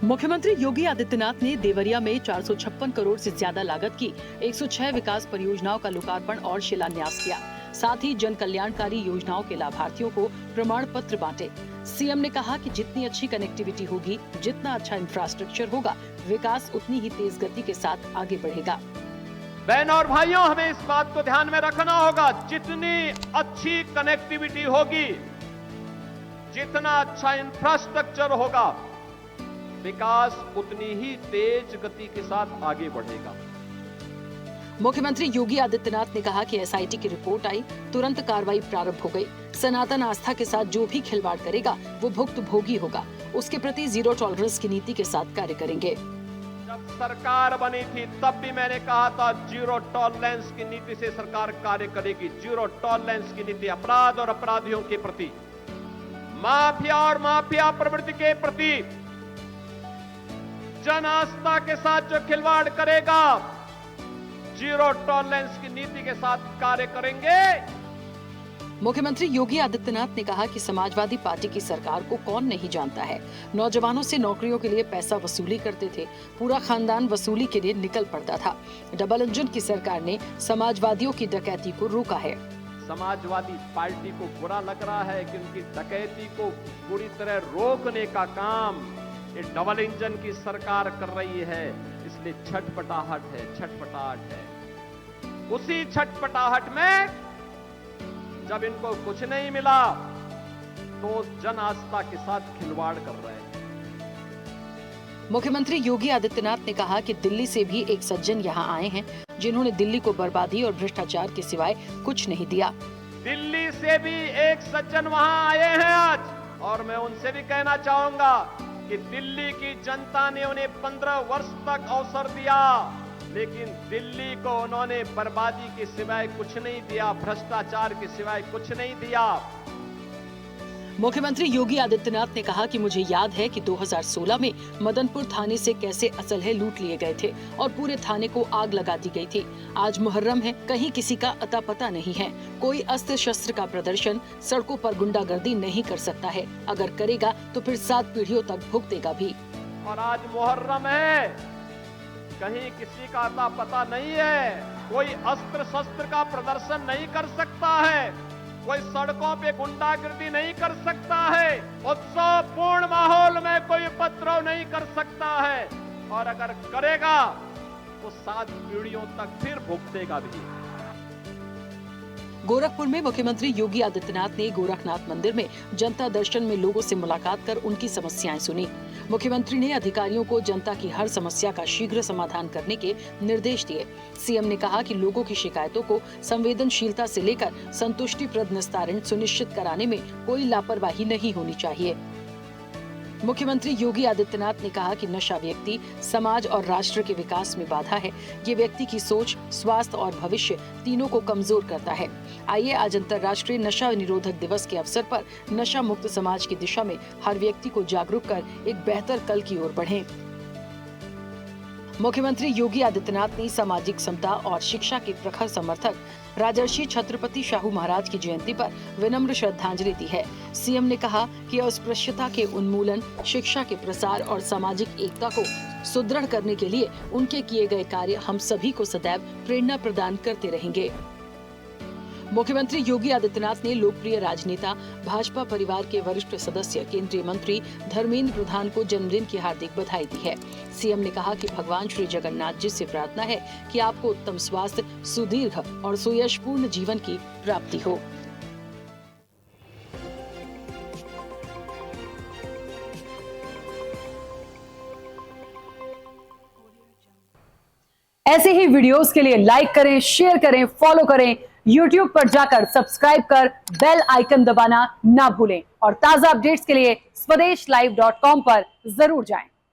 मुख्यमंत्री योगी आदित्यनाथ ने देवरिया में 456 करोड़ से ज्यादा लागत की 106 विकास परियोजनाओं का लोकार्पण और शिलान्यास किया। साथ ही जन कल्याणकारी योजनाओं के लाभार्थियों को प्रमाण पत्र बांटे। सीएम ने कहा कि जितनी अच्छी कनेक्टिविटी होगी, जितना अच्छा इंफ्रास्ट्रक्चर होगा, विकास उतनी ही तेज गति के साथ आगे बढ़ेगा। बहनों और भाइयों, हमें इस बात को ध्यान में रखना होगा, जितनी अच्छी कनेक्टिविटी होगी, जितना अच्छा इंफ्रास्ट्रक्चर होगा, विकास उतनी ही तेज गति के साथ आगे बढ़ेगा। मुख्यमंत्री योगी आदित्यनाथ ने कहा कि एसआईटी की रिपोर्ट आई, तुरंत कार्रवाई प्रारंभ हो गई। सनातन आस्था के साथ जो भी खिलवाड़ करेगा वो भुक्तभोगी होगा। उसके प्रति जीरो टॉलरेंस की नीति के साथ कार्य करेंगे। जब सरकार बनी थी तब भी मैंने कहा था, जीरो टॉलरेंस की नीति से सरकार कार्य करेगी। जीरो टॉलरेंस की नीति अपराध और अपराधियों के प्रति, माफिया और माफिया प्रवृत्ति के प्रति, जन आस्था के साथ जो खिलवाड़ करेगा, जीरो टॉलरेंस की नीति के साथ कार्य करेंगे। मुख्यमंत्री योगी आदित्यनाथ ने कहा कि समाजवादी पार्टी की सरकार को कौन नहीं जानता है। नौजवानों से नौकरियों के लिए पैसा वसूली करते थे, पूरा खानदान वसूली के लिए निकल पड़ता था। डबल इंजन की सरकार ने समाजवादियों की डकैती को रोका है। समाजवादी पार्टी को बुरा लग रहा है कि उनकी डकैती को पूरी तरह रोकने का काम ये डबल इंजन की सरकार कर रही है, इसलिए छटपटाहट है, छटपटाहट है। उसी छटपटाहट में जब इनको कुछ नहीं मिला तो जन आस्था के साथ खिलवाड़ कर रहे हैं। मुख्यमंत्री योगी आदित्यनाथ ने कहा कि दिल्ली से भी एक सज्जन यहाँ आए हैं, जिन्होंने दिल्ली को बर्बादी और भ्रष्टाचार के सिवाय कुछ नहीं दिया। दिल्ली से भी एक सज्जन वहाँ आए हैं आज, और मैं उनसे भी कहना चाहूंगा कि दिल्ली की जनता ने उन्हें 15 वर्ष तक अवसर दिया, लेकिन दिल्ली को उन्होंने बर्बादी के सिवाय कुछ नहीं दिया, भ्रष्टाचार के सिवाय कुछ नहीं दिया। मुख्यमंत्री योगी आदित्यनाथ ने कहा कि मुझे याद है कि 2016 में मदनपुर थाने से कैसे असलहे लूट लिए गए थे और पूरे थाने को आग लगा दी गई थी। आज मुहर्रम है, कहीं किसी का अता पता नहीं है। कोई अस्त्र शस्त्र का प्रदर्शन सड़कों पर गुंडागर्दी नहीं कर सकता है। अगर करेगा तो फिर 7 पीढ़ियों तक भुगतेगा भी। और आज मुहर्रम है, कहीं किसी का अता पता नहीं है। कोई अस्त्र शस्त्र का प्रदर्शन नहीं कर सकता है, कोई सड़कों पे गुंडागिर्दी नहीं कर सकता है, उत्सवपूर्ण माहौल में कोई उपद्रव नहीं कर सकता है, और अगर करेगा तो 7 पीढ़ियों तक फिर भुगतेगा भी। गोरखपुर में मुख्यमंत्री योगी आदित्यनाथ ने गोरखनाथ मंदिर में जनता दर्शन में लोगों से मुलाकात कर उनकी समस्याएं सुनी। मुख्यमंत्री ने अधिकारियों को जनता की हर समस्या का शीघ्र समाधान करने के निर्देश दिए। सीएम ने कहा कि लोगों की शिकायतों को संवेदनशीलता से लेकर संतुष्टिप्रद निस्तारण सुनिश्चित कराने में कोई लापरवाही नहीं होनी चाहिए। मुख्यमंत्री योगी आदित्यनाथ ने कहा कि नशा व्यक्ति, समाज और राष्ट्र के विकास में बाधा है। ये व्यक्ति की सोच, स्वास्थ्य और भविष्य तीनों को कमजोर करता है। आइए आज अंतर्राष्ट्रीय नशा निरोधक दिवस के अवसर पर नशा मुक्त समाज की दिशा में हर व्यक्ति को जागरूक कर एक बेहतर कल की ओर बढ़ें। मुख्यमंत्री योगी आदित्यनाथ ने सामाजिक समता और शिक्षा के प्रखर समर्थक राजर्षि छत्रपति शाहू महाराज की जयंती पर विनम्र श्रद्धांजलि दी है। सीएम ने कहा कि अस्पृश्यता के उन्मूलन, शिक्षा के प्रसार और सामाजिक एकता को सुदृढ़ करने के लिए उनके किए गए कार्य हम सभी को सदैव प्रेरणा प्रदान करते रहेंगे। मुख्यमंत्री योगी आदित्यनाथ ने लोकप्रिय राजनेता, भाजपा परिवार के वरिष्ठ सदस्य, केंद्रीय मंत्री धर्मेंद्र प्रधान को जन्मदिन की हार्दिक बधाई दी है। सीएम ने कहा कि भगवान श्री जगन्नाथ जी से प्रार्थना है कि आपको उत्तम स्वास्थ्य, सुदीर्घ और सुयशपूर्ण जीवन की प्राप्ति हो। ऐसे ही वीडियोस के लिए लाइक करें, शेयर करें, फॉलो करें। YouTube पर जाकर सब्सक्राइब कर बेल आइकन दबाना ना भूलें और ताजा अपडेट्स के लिए SwadeshLive.com पर जरूर जाएं।